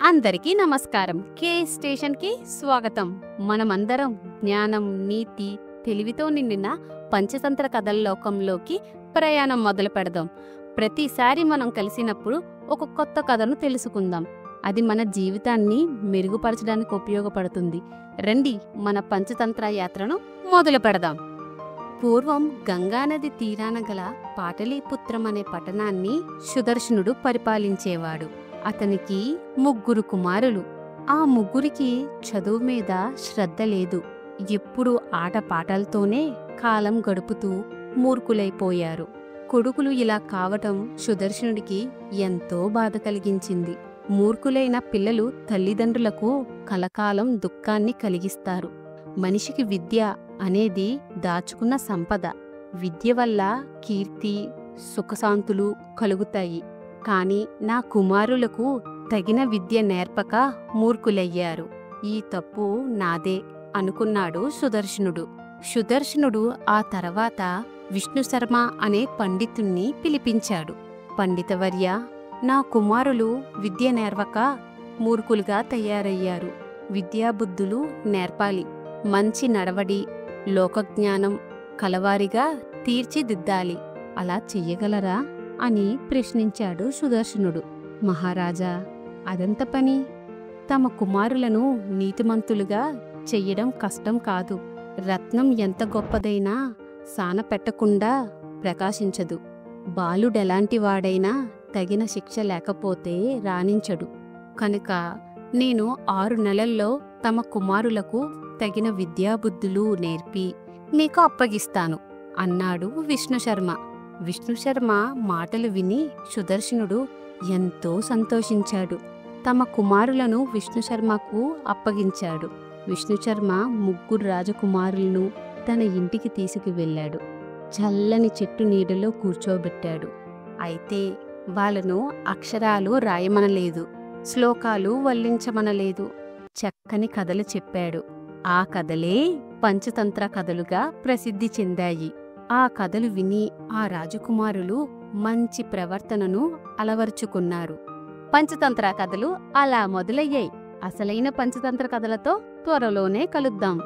అందరికీ నమస్కారం. కే స్టేషన్కి స్వాగతం. మనమందరం జ్ఞానం, నీతి, తెలివితో నిండిన పంచతంత్ర కథల లోకంలోకి ప్రయాణం మొదలు పెడదాం. ప్రతిసారి మనం కలిసినప్పుడు ఒక కొత్త కథను తెలుసుకుందాం. అది మన జీవితాన్ని మెరుగుపరచడానికి ఉపయోగపడుతుంది. రండి, మన పంచతంత్ర యాత్రను మొదలు పెడదాం. పూర్వం గంగానది తీరాన గల పాటలీపుత్రం అనే పట్టణాన్ని సుదర్శనుడు పరిపాలించేవాడు. అతనికి 3 కుమారులు. ఆ ముగ్గురికి చదువు మీద శ్రద్ధ లేదు. ఎప్పుడు ఆటపాటలతోనే కాలం గడుపుతూ మూర్ఖులైపోయారు. కొడుకులు ఇలా కావటం సుదర్శనుడికి ఎంతో బాధ కలిగించింది. మూర్ఖులైన పిల్లలు తల్లిదండ్రులకు కలకాలం దుఃఖాన్ని కలిగిస్తారు. మనిషికి విద్య అనేది దాచుకున్న సంపద. విద్య వల్ల కీర్తి, సుఖశాంతులు కలుగుతాయి. కాని నా కుమారులకు తగిన విద్య నేర్పక మూర్ఖులయ్యారు. ఈ తప్పు నాదే అనుకున్నాడు సుదర్శనుడు. సుదర్శనుడు ఆ తర్వాత విష్ణుశర్మ అనే పండితుణ్ణి పిలిపించాడు. పండితవర్య, నా కుమారులు విద్య నేర్వక మూర్ఖులుగా తయారయ్యారు. విద్యాబుద్ధులు నేర్పాలి. మంచి నడవడి, లోకజ్ఞానం కలవారిగా తీర్చిదిద్దాలి. అలా చెయ్యగలరా అని ప్రశ్నించాడు సుదర్శనుడు. మహారాజా, అదంత పని. తమ కుమారులను నీతిమంతులుగా చెయ్యడం కష్టం కాదు. రత్నం ఎంత గొప్పదైనా సాన పెట్టకుండా ప్రకాశించదు. బాలుడెలాంటివాడైనా తగిన శిక్ష లేకపోతే రాణించడు. కనుక నేను 6 నెలల్లో తమ కుమారులకు తగిన విద్యాబుద్ధులు నేర్పి మీకు అప్పగిస్తాను అన్నాడు విష్ణుశర్మ. విష్ణుశర్మ మాటలు విని సుదర్శనుడు ఎంతో సంతోషించాడు. తమ కుమారులను విష్ణుశర్మకు అప్పగించాడు. విష్ణుశర్మ 3 రాజకుమారులను తన ఇంటికి తీసుకువెళ్ళాడు. చల్లని చెట్టు నీడలో కూర్చోబెట్టాడు. అయితే వాళ్ళను అక్షరాలు రాయమనలేదు, శ్లోకాలు వల్లించమనలేదు. చక్కని కథలు చెప్పాడు. ఆ కథలే పంచతంత్ర కథలుగా ప్రసిద్ధి చెందాయి. ఆ కథలు విని ఆ రాజకుమారులు మంచి ప్రవర్తనను అలవర్చుకున్నారు. పంచతంత్ర కథలు అలా మొదలయ్యాయి. అసలైన పంచతంత్ర కథలతో త్వరలోనే కలుద్దాం.